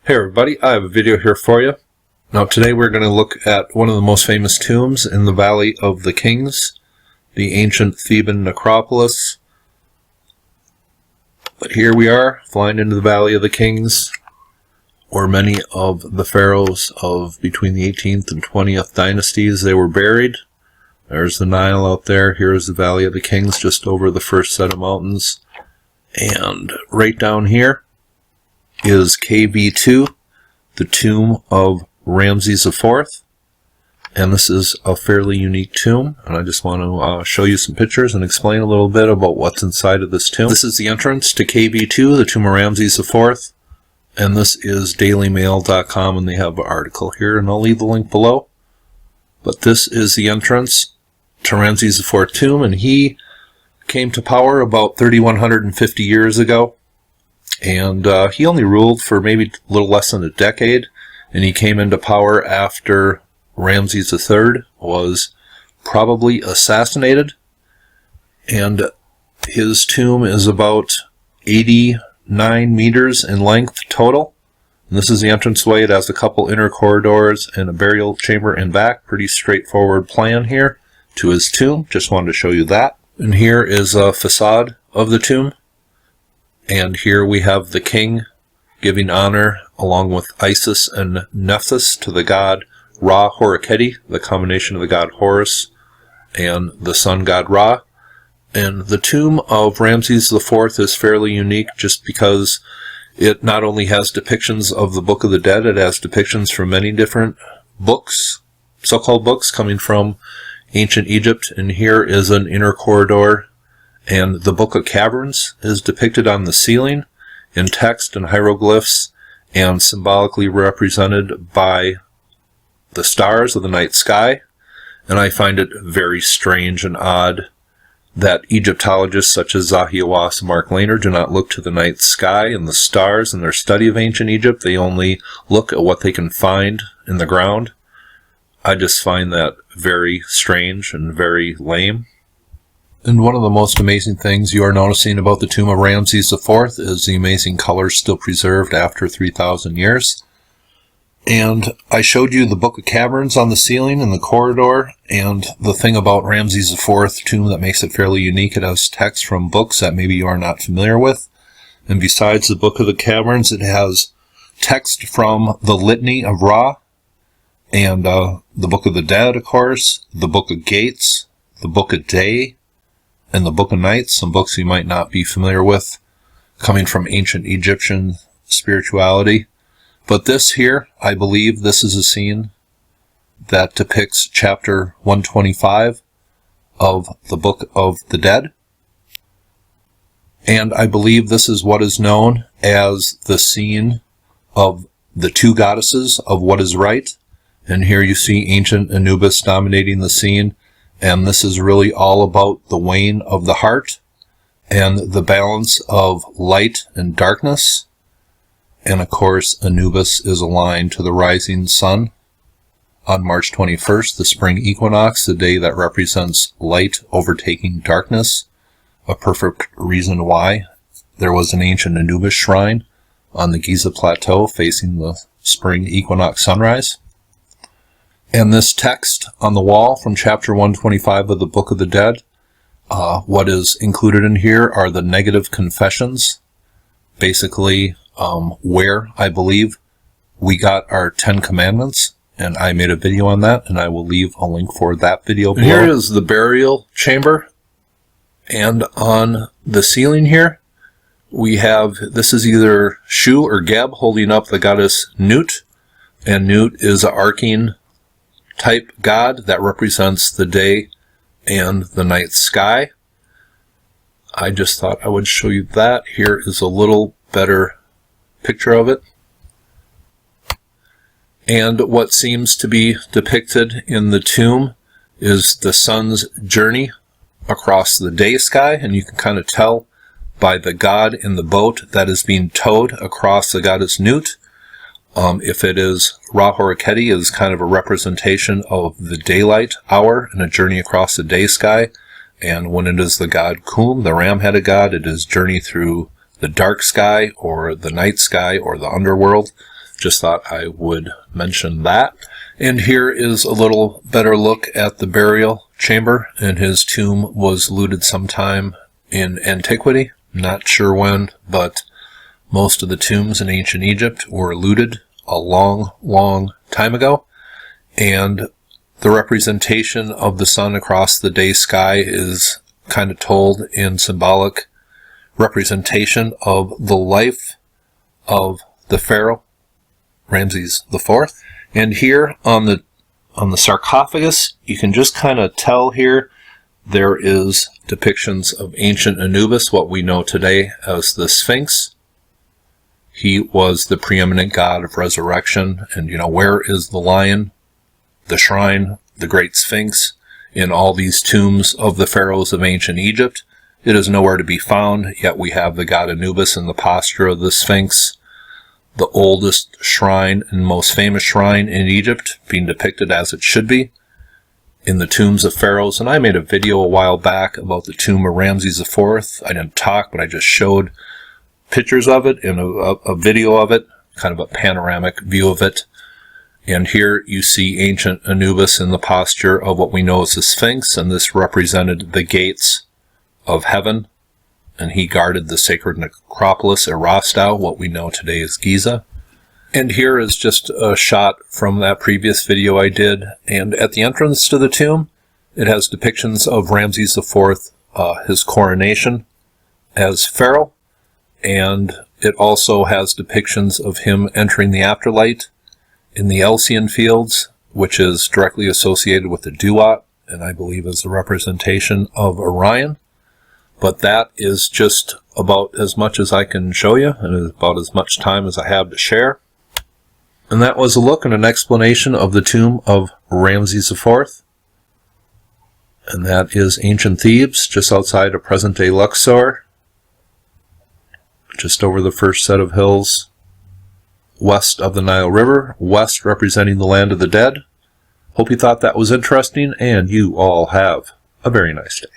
Hey everybody, I have a video here for you. Now today we're going to look at one of the most famous tombs in the Valley of the Kings, the ancient Theban necropolis. But here we are, flying into the Valley of the Kings, where many of the pharaohs of between the 18th and 20th dynasties, they were buried. There's the Nile out there. Here's the Valley of the Kings, just over the first set of mountains. And right down here is KV2, the tomb of Ramses IV. And this is a fairly unique tomb, and I just want to show you some pictures and explain a little bit about what's inside of this tomb. This is the entrance to KV2, the tomb of Ramses IV, and this is dailymail.com, and they have an article here, and I'll leave the link below. But this is the entrance to Ramses IV tomb, and he came to power about 3,150 years ago. And he only ruled for maybe a little less than a decade, and he came into power after Ramses III was probably assassinated. And his tomb is about 89 meters in length total. And this is the entranceway. It has a couple inner corridors and a burial chamber in back. Pretty straightforward plan here to his tomb. Just wanted to show you that. And here is a facade of the tomb. And here we have the king giving honor, along with Isis and Nephthys, to the god Ra-Horakthy, the combination of the god Horus and the sun god Ra. And the tomb of Ramses IV is fairly unique just because it not only has depictions of the Book of the Dead, it has depictions from many different books, so-called books, coming from ancient Egypt. And here is an inner corridor. And the Book of Caverns is depicted on the ceiling in text and hieroglyphs and symbolically represented by the stars of the night sky. And I find it very strange and odd that Egyptologists such as Zahi Hawass and Mark Lehner do not look to the night sky and the stars in their study of ancient Egypt. They only look at what they can find in the ground. I just find that very strange and very lame. And one of the most amazing things you are noticing about the tomb of Ramses IV is the amazing colors still preserved after 3,000 years. And I showed you the Book of Caverns on the ceiling in the corridor, and the thing about Ramses IV tomb that makes it fairly unique, it has text from books that maybe you are not familiar with. And besides the Book of the Caverns, it has text from the Litany of Ra, and the Book of the Dead, of course, the Book of Gates, the Book of Day, and the Book of Nights, some books you might not be familiar with, coming from ancient Egyptian spirituality. But this here, I believe this is a scene that depicts chapter 125 of the Book of the Dead. And I believe this is what is known as the scene of the two goddesses of what is right. And here you see ancient Anubis dominating the scene. And this is really all about the weighing of the heart and the balance of light and darkness. And of course, Anubis is aligned to the rising sun on March 21st, the spring equinox, the day that represents light overtaking darkness. A perfect reason why there was an ancient Anubis shrine on the Giza Plateau facing the spring equinox sunrise. And this text on the wall from chapter 125 of the Book of the Dead, what is included in here are the negative confessions, basically where I believe we got our 10 commandments, and I made a video on that, and I will leave a link for that video below. Here is the burial chamber, and on the ceiling here, we have, this is either Shu or Geb holding up the goddess Nut, and Nut is an arcane type god that represents the day and the night sky. I just thought I would show you that. Here is a little better picture of it. And what seems to be depicted in the tomb is the sun's journey across the day sky, and you can kind of tell by the god in the boat that is being towed across the goddess Nut. If it is Ra-Horakthy, is kind of a representation of the daylight hour and a journey across the day sky. And when it is the god Kum, the ram-headed god, it is journey through the dark sky or the night sky or the underworld. just thought I would mention that. And here is a little better look at the burial chamber, and his tomb was looted sometime in antiquity. Not sure when, but most of the tombs in ancient Egypt were looted a long, long time ago. And the representation of the sun across the day sky is kind of told in symbolic representation of the life of the pharaoh, Ramses IV. And here on the sarcophagus, you can just kind of tell here there is depictions of ancient Anubis, what we know today as the Sphinx. He was the preeminent god of resurrection. And, where is the lion, the shrine, the great Sphinx in all these tombs of the pharaohs of ancient Egypt? It is nowhere to be found, yet we have the god Anubis in the posture of the Sphinx, the oldest shrine and most famous shrine in Egypt, being depicted as it should be in the tombs of pharaohs. And I made a video a while back about the tomb of Ramses IV. I didn't talk, but I just showed pictures of it and a video of it, kind of a panoramic view of it. And here you see ancient Anubis in the posture of what we know as the Sphinx, and this represented the gates of heaven, and he guarded the sacred necropolis Erastau, what we know today as Giza. And here is just a shot from that previous video I did, and at the entrance to the tomb, it has depictions of Ramses IV, his coronation as pharaoh, and it also has depictions of him entering the afterlife in the Elysian fields, which is directly associated with the Duat, and I believe is the representation of Orion. But that is just about as much as I can show you, and about as much time as I have to share. And that was a look and an explanation of the tomb of Ramses IV. And that is ancient Thebes, just outside of present-day Luxor, just over the first set of hills west of the Nile River, west representing the land of the dead. Hope you thought that was interesting, and you all have a very nice day.